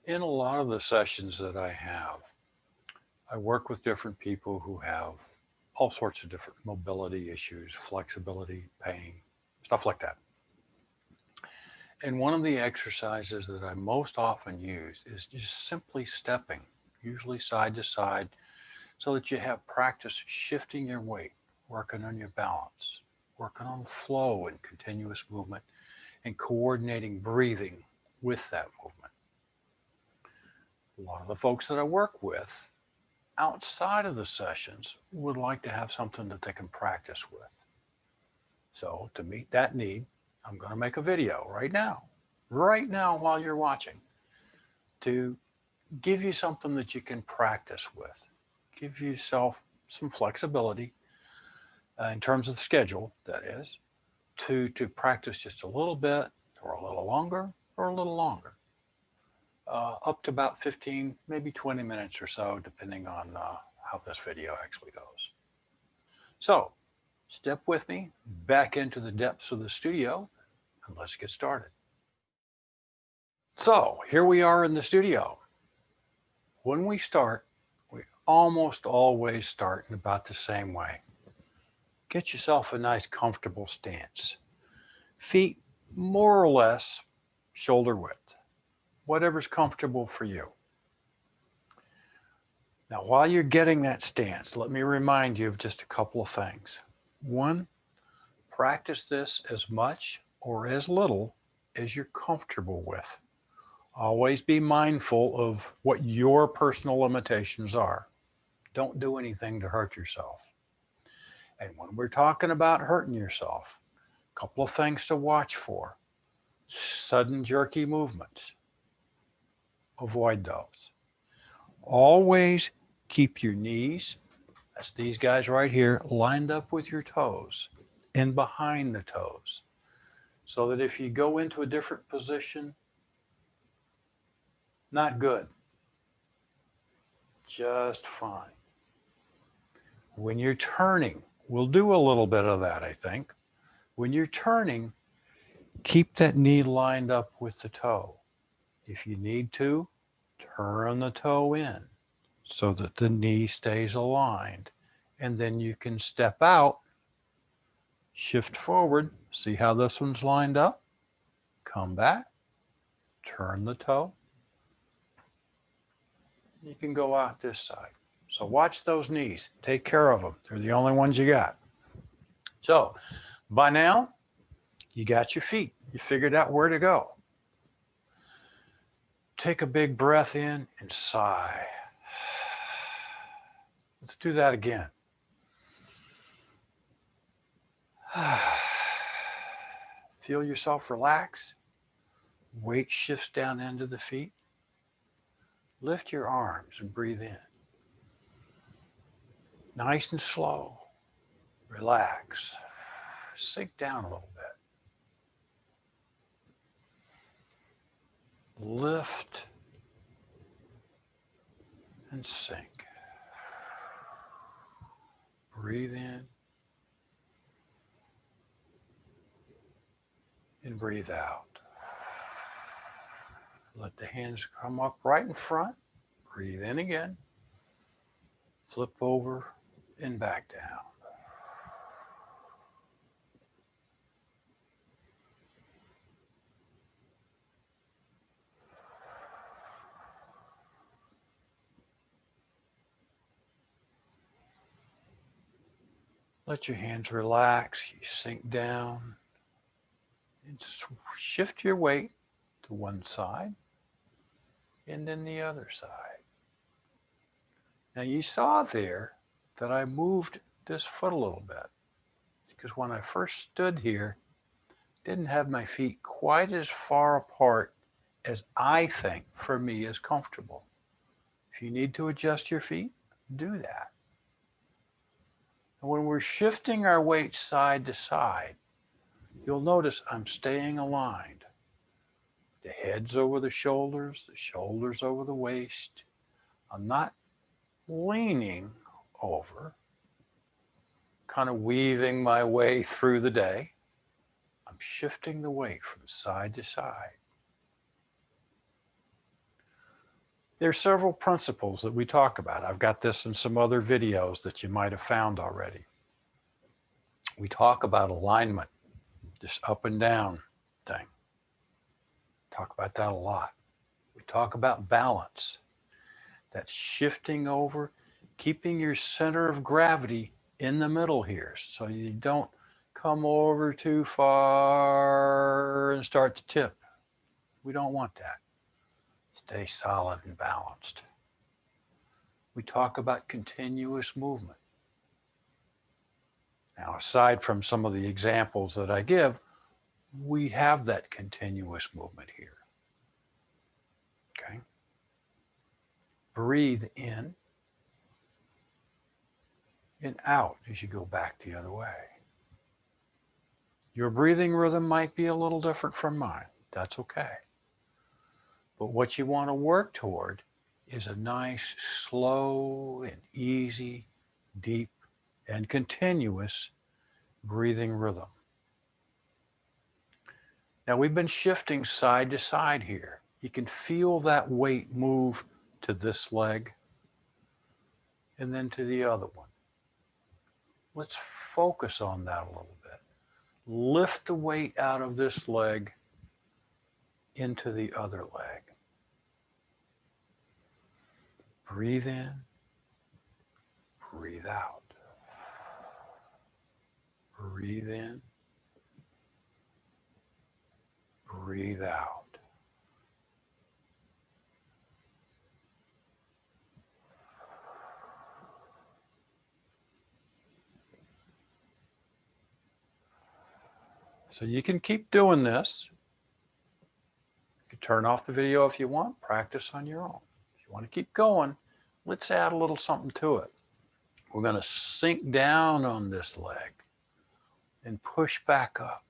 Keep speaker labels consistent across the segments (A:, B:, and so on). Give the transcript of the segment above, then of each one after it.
A: In a lot of the sessions that I have, I work with different people who have all sorts of different mobility issues, flexibility, pain, stuff like that. And one of the exercises that I most often use is just simply stepping, usually side to side, so that you have practice shifting your weight, working on your balance, working on flow and continuous movement, and coordinating breathing with that movement. A lot of the folks that I work with outside of the sessions would like to have something that they can practice with. So, to meet that need, I'm going to make a video right now while you're watching, to give you something that you can practice with. Give yourself some flexibility in terms of the schedule, that is, to practice just a little bit or a little longer or a little longer. Up to about 15, maybe 20 minutes or so, depending on how this video actually goes. So, step with me back into the depths of the studio and let's get started. So, here we are in the studio. When we start, we almost always start in about the same way. Get yourself a nice comfortable stance. Feet more or less shoulder width, whatever's comfortable for you. Now, while you're getting that stance, let me remind you of just a couple of things. One, practice this as much or as little as you're comfortable with. Always be mindful of what your personal limitations are. Don't do anything to hurt yourself. And when we're talking about hurting yourself, a couple of things to watch for. Sudden jerky movements. Avoid those. Always keep your knees, that's these guys right here, lined up with your toes and behind the toes, so that if you go into a different position, not good, just fine. When you're turning, we'll do a little bit of that, I think. When you're turning, keep that knee lined up with the toe. If you need to, turn the toe in so that the knee stays aligned. And then you can step out, shift forward, see how this one's lined up, come back, turn the toe. You can go out this side. So watch those knees. Take care of them. They're the only ones you got. So by now, you got your feet. You figured out where to go. Take a big breath in and sigh. Let's do that again. Feel yourself relax. Weight shifts down into the feet. Lift your arms and breathe in. Nice and slow. Relax. Sink down a little bit. Lift and sink. Breathe in and breathe out. Let the hands come up right in front. Breathe in again. Flip over and back down. Let your hands relax. You sink down and shift your weight to one side and then the other side. Now you saw there that I moved this foot a little bit, because when I first stood here, I didn't have my feet quite as far apart as I think for me is comfortable. If you need to adjust your feet, do that. And when we're shifting our weight side to side, you'll notice I'm staying aligned. The head's over the shoulders over the waist. I'm not leaning over, kind of weaving my way through the day. I'm shifting the weight from side to side. There's several principles that we talk about. I've got this in some other videos that you might have found already. We talk about alignment, this up and down thing. Talk about that a lot. We talk about balance. That's shifting over, keeping your center of gravity in the middle here so you don't come over too far and start to tip. We don't want that. Stay solid and balanced. We talk about continuous movement. Now, aside from some of the examples that I give, we have that continuous movement here. Okay? Breathe in and out as you go back the other way. Your breathing rhythm might be a little different from mine. That's okay. But what you want to work toward is a nice, slow and easy, deep and continuous breathing rhythm. Now we've been shifting side to side here. You can feel that weight move to this leg and then to the other one. Let's focus on that a little bit. Lift the weight out of this leg into the other leg. Breathe in, breathe out. Breathe in, breathe out. So you can keep doing this. You can turn off the video if you want, practice on your own. If you want to keep going, let's add a little something to it. We're going to sink down on this leg and push back up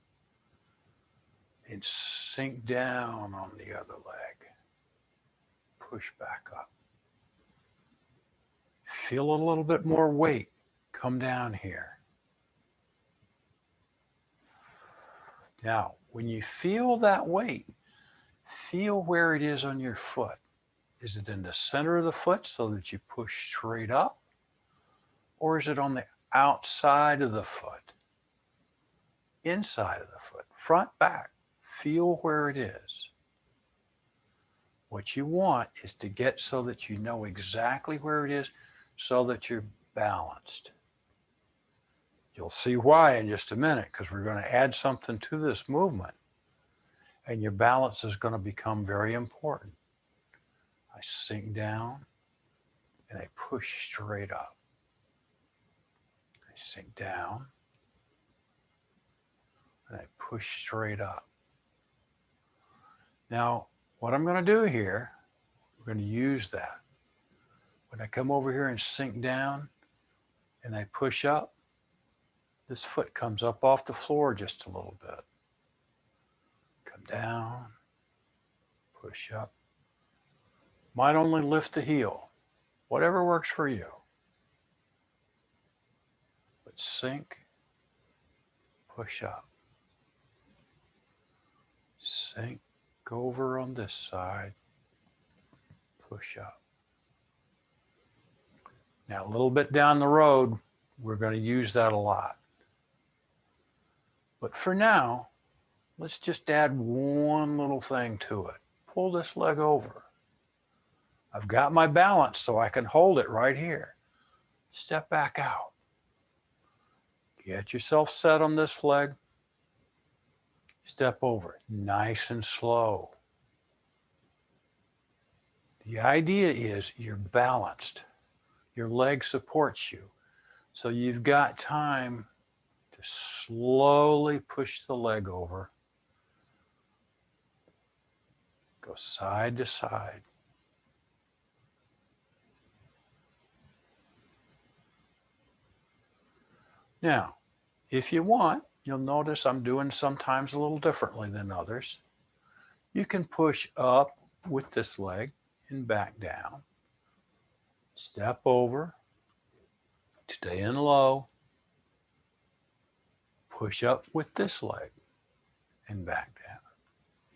A: and sink down on the other leg. Push back up. Feel a little bit more weight come down here. Now, when you feel that weight, feel where it is on your foot. Is it in the center of the foot so that you push straight up? Or is it on the outside of the foot? Inside of the foot? Front, back? Feel where it is. What you want is to get so that you know exactly where it is so that you're balanced. You'll see why in just a minute, because we're going to add something to this movement and your balance is going to become very important. I sink down and I push straight up. I sink down and I push straight up. Now, what I'm going to do here, we're going to use that. When I come over here and sink down and I push up, this foot comes up off the floor just a little bit. Come down, push up. Might only lift the heel, whatever works for you. But sink, push up. Sink over on this side, push up. Now a little bit down the road, we're going to use that a lot. But for now, let's just add one little thing to it. Pull this leg over. I've got my balance so I can hold it right here. Step back out. Get yourself set on this leg. Step over, nice and slow. The idea is you're balanced. Your leg supports you. So you've got time to slowly push the leg over. Go side to side. Now, if you want, you'll notice I'm doing sometimes a little differently than others. You can push up with this leg and back down. Step over, stay in low, push up with this leg and back down.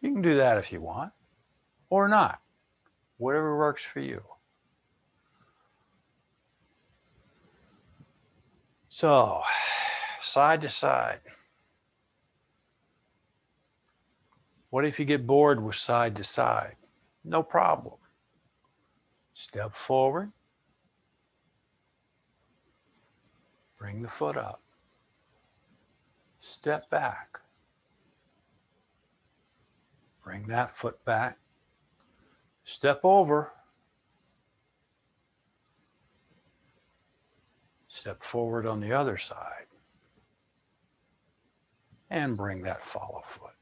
A: You can do that if you want or not. whatever works for you. So, side to side. What if you get bored with side to side? No problem. Step forward. Bring the foot up. Step back. Bring that foot back. Step over. Step forward on the other side. And bring that follow foot.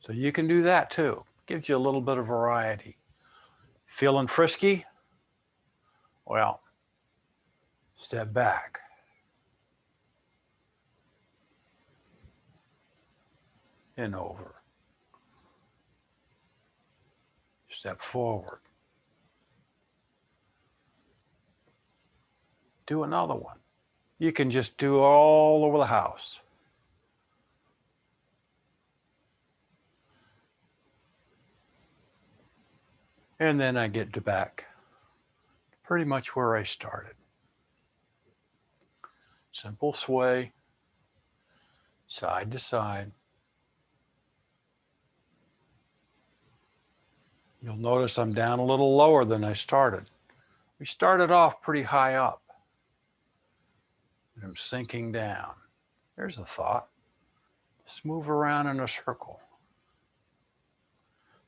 A: So you can do that too. Gives you a little bit of variety. Feeling frisky? Well, step back. And over. Step forward. Do another one. You can just do all over the house. And then I get to back pretty much where I started. Simple sway, side to side. You'll notice I'm down a little lower than I started. We started off pretty high up. And I'm sinking down. There's a thought. Just move around in a circle.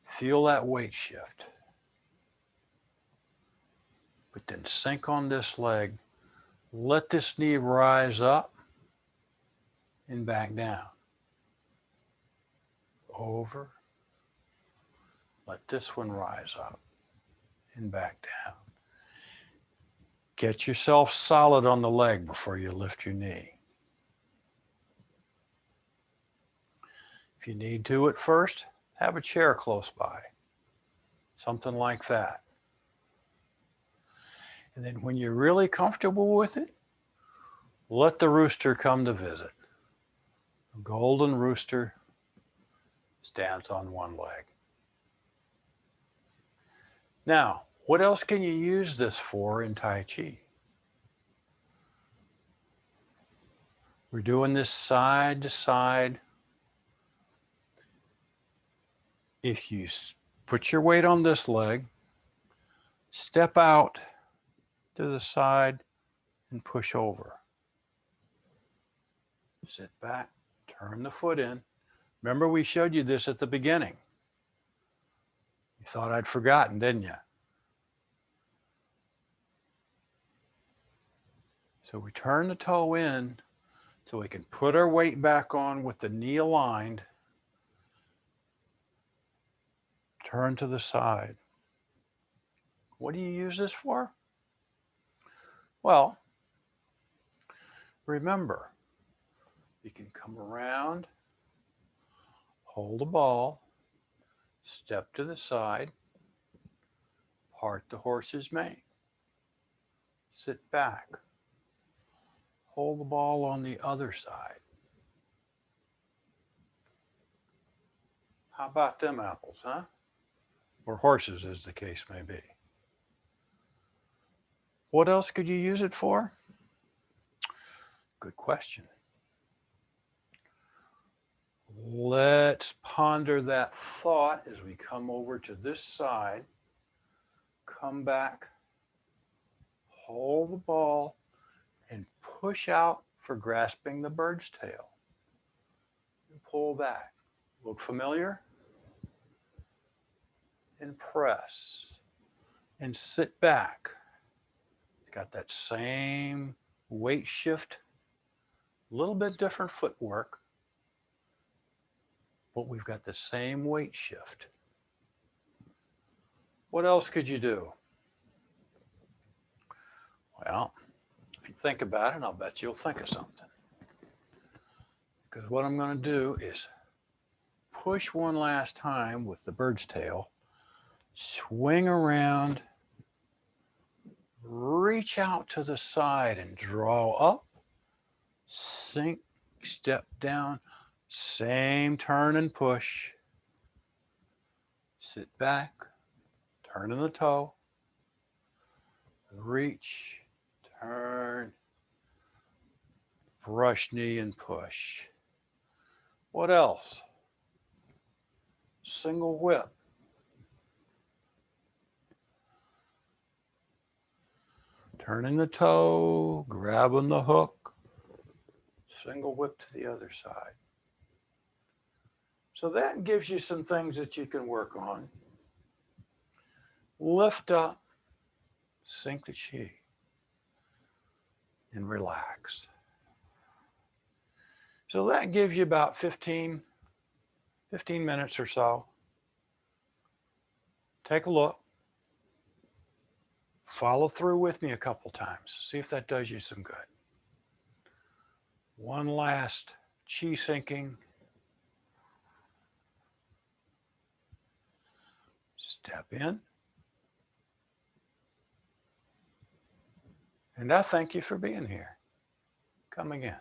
A: Feel that weight shift. But then sink on this leg. Let this knee rise up and back down. Over. Let this one rise up and back down. Get yourself solid on the leg before you lift your knee. If you need to at first, have a chair close by. Something like that. And then when you're really comfortable with it, let the rooster come to visit. A golden rooster stands on one leg. Now, what else can you use this for in Tai Chi? We're doing this side to side. If you put your weight on this leg, step out to the side and push over. Sit back, turn the foot in. Remember we showed you this at the beginning. You thought I'd forgotten, didn't you? So we turn the toe in so we can put our weight back on with the knee aligned. Turn to the side. What do you use this for? Well, remember, you can come around, hold the ball, step to the side, part the horse's mane, sit back, hold the ball on the other side. How about them apples, huh? Or horses, as the case may be. What else could you use it for? Good question. Let's ponder that thought as we come over to this side. Come back, hold the ball, and push out for grasping the bird's tail. And pull back. Look familiar? And press. And sit back. Got that same weight shift, a little bit different footwork, but we've got the same weight shift. What else could you do? Well, if you think about it, I'll bet you'll think of something. Because what I'm going to do is push one last time with the bird's tail, swing around, reach out to the side and draw up, sink, step down, same turn and push, sit back, turning the toe, reach, turn, brush knee and push. What else? Single whip. Turning the toe, grabbing the hook, single whip to the other side. So that gives you some things that you can work on. Lift up, sink the chi, and relax. So that gives you about 15 minutes or so. Take a look. Follow through with me a couple times. See if that does you some good. One last chi sinking. Step in. And I thank you for being here. Come again.